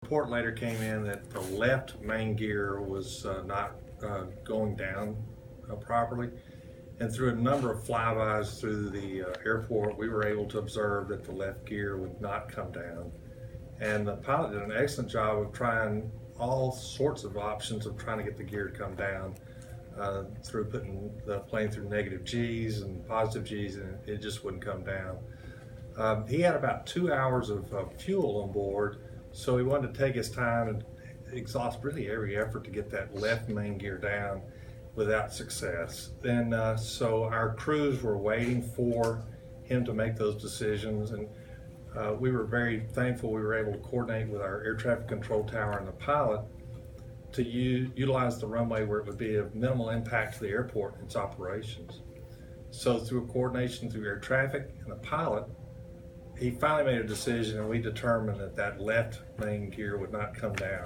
Report later came in that the left main gear was not going down properly. And through a number of flybys through the airport, we were able to observe that the left gear would not come down. And the pilot did an excellent job of trying all sorts of options of trying to get the gear to come down through putting the plane through negative G's and positive G's, and it just wouldn't come down. He had about 2 hours of fuel on board, so he wanted to take his time and exhaust really every effort to get that left main gear down without success. And so our crews were waiting for him to make those decisions, and we were very thankful we were able to coordinate with our air traffic control tower and the pilot to utilize the runway where it would be of minimal impact to the airport and its operations. So through coordination through air traffic and the pilot, he finally made a decision, and we determined that that left main gear would not come down.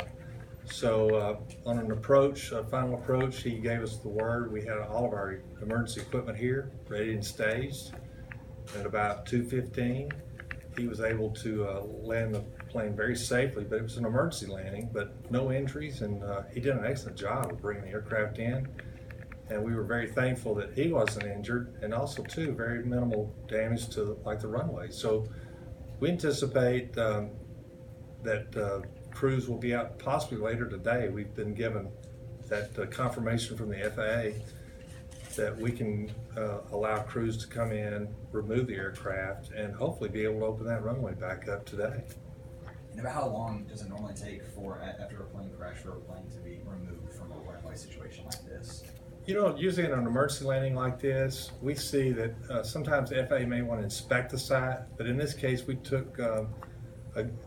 So on an approach, a final approach, he gave us the word. We had all of our emergency equipment here, ready and staged. At about 2:15, he was able to land the plane very safely, but it was an emergency landing, but no injuries, and he did an excellent job of bringing the aircraft in. And we were very thankful that he wasn't injured, and also too very minimal damage to like the runway. So we anticipate that crews will be out possibly later today. We've been given that confirmation from the FAA that we can allow crews to come in, remove the aircraft, and hopefully be able to open that runway back up today. And about how long does it normally take for, after a plane crash, for a plane to be removed from a runway situation like this? You know, usually in an emergency landing like this, we see that sometimes the FAA may want to inspect the site, but in this case, we took,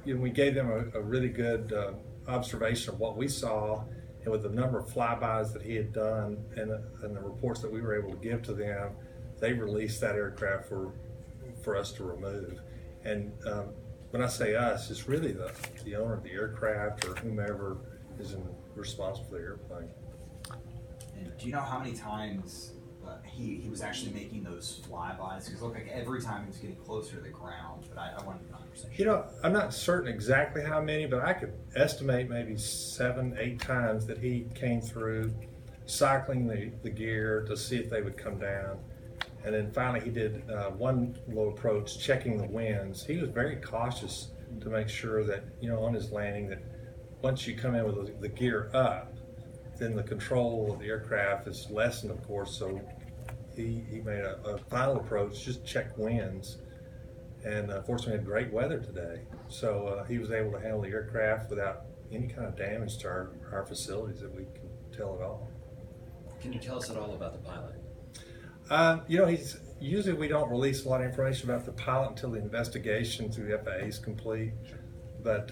we gave them a really good observation of what we saw, and with the number of flybys that he had done and the reports that we were able to give to them, they released that aircraft for us to remove. And when I say us, it's really the owner of the aircraft or whomever is responsible for the airplane. And do you know how many times he was actually making those flybys? Because it looked like every time he was getting closer to the ground, but I wanted to understand. You know, I'm not certain exactly how many, but I could estimate maybe 7, 8 times that he came through, cycling the gear to see if they would come down. And then finally he did one low approach, checking the winds. He was very cautious to make sure that, you know, on his landing, that once you come in with the gear up, then the control of the aircraft is lessened, of course. So he made a final approach, just check winds. And fortunately, we had great weather today. So he was able to handle the aircraft without any kind of damage to our facilities that we can tell at all. Can you tell us at all about the pilot? You know, usually we don't release a lot of information about the pilot until the investigation through the FAA is complete. But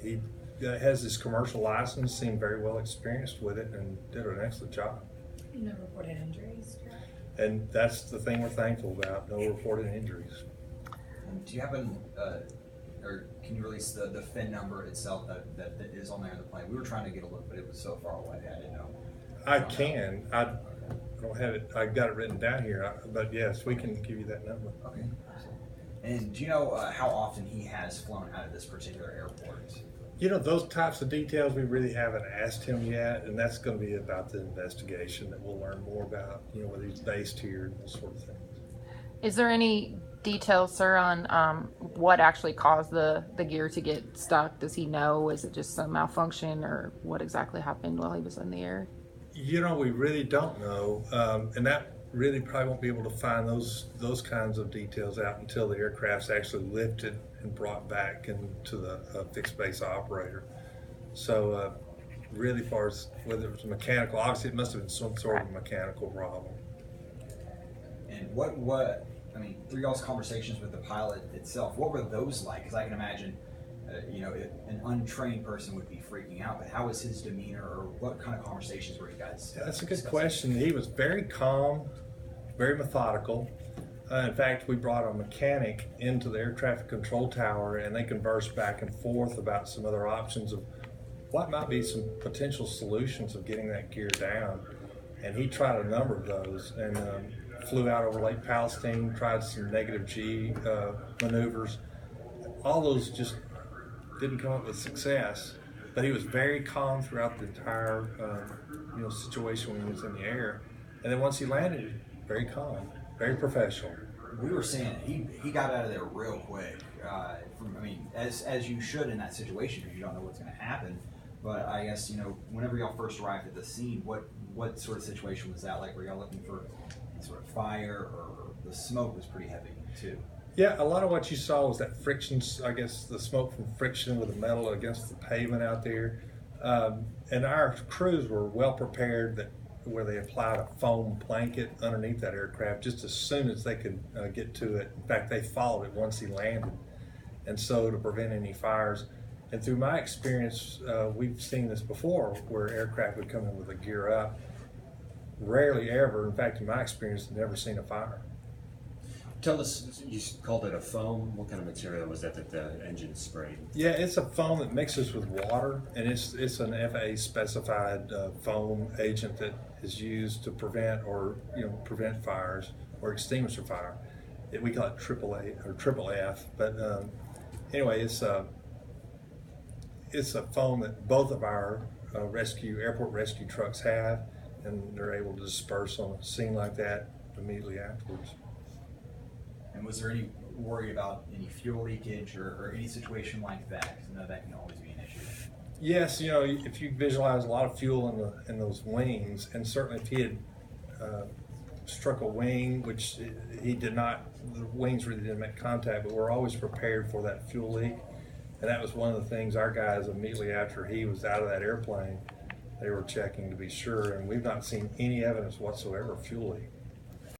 he has his commercial license, seemed very well experienced with it, and did an excellent job. No reported injuries, correct? And that's the thing we're thankful about, no reported injuries. Do you happen, or can you release the FIN number itself that is on there in the plane? We were trying to get a look, but it was so far away, I didn't know. I can. I don't have it. I've got it written down here, but yes, we can give you that number. Okay. And do you know how often he has flown out of this particular airport? You know, those types of details we really haven't asked him yet, and that's going to be about the investigation that we'll learn more about, you know, whether he's based here and those sort of things. Is there any details, sir, on what actually caused the gear to get stuck? Does he know? Is it just some malfunction, or what exactly happened while he was in the air? You know, we really don't know, and that really probably won't be able to find those kinds of details out until the aircraft's actually lifted and brought back into the fixed base operator. So really, as far as whether it was mechanical, obviously it must have been some sort of mechanical problem. And I mean, through y'all's conversations with the pilot itself, what were those like? Because I can imagine, you know, an untrained person would be freaking out, but how was his demeanor, or what kind of conversations were you guys That's a good discussing? question. He was very calm, very methodical. In fact, we brought a mechanic into the air traffic control tower, and they conversed back and forth about some other options of what might be some potential solutions of getting that gear down. And he tried a number of those, and flew out over Lake Palestine, tried some negative G maneuvers. All those just didn't come up with success, but he was very calm throughout the entire situation when he was in the air. And then once he landed, very calm, very professional. We were saying he got out of there real quick. As you should in that situation because you don't know what's going to happen. But I guess whenever y'all first arrived at the scene, what sort of situation was that like? Were y'all looking for any sort of fire, or the smoke was pretty heavy too? Yeah, a lot of what you saw was that friction. I guess the smoke from friction with the metal against the pavement out there. And our crews were well prepared where they applied a foam blanket underneath that aircraft just as soon as they could get to it. In fact, they followed it once he landed, and so to prevent any fires. And through my experience, we've seen this before where aircraft would come in with a gear up. Rarely ever, in fact, in my experience, never seen a fire. Tell us, you called it a foam. What kind of material was that the engine sprayed? Yeah, it's a foam that mixes with water, and it's an FAA specified foam agent that is used to prevent fires or extinguish a fire. We call it AAA or triple F, but anyway, it's a foam that both of our airport rescue trucks have, and they're able to disperse on a scene like that immediately afterwards. And was there any worry about any fuel leakage or any situation like that? Because I know that can always be an issue. Yes, if you visualize a lot of fuel in those wings, and certainly if he had struck a wing, which he did not, the wings really didn't make contact, but we're always prepared for that fuel leak. And that was one of the things our guys immediately after he was out of that airplane, they were checking to be sure, and we've not seen any evidence whatsoever of fuel leak.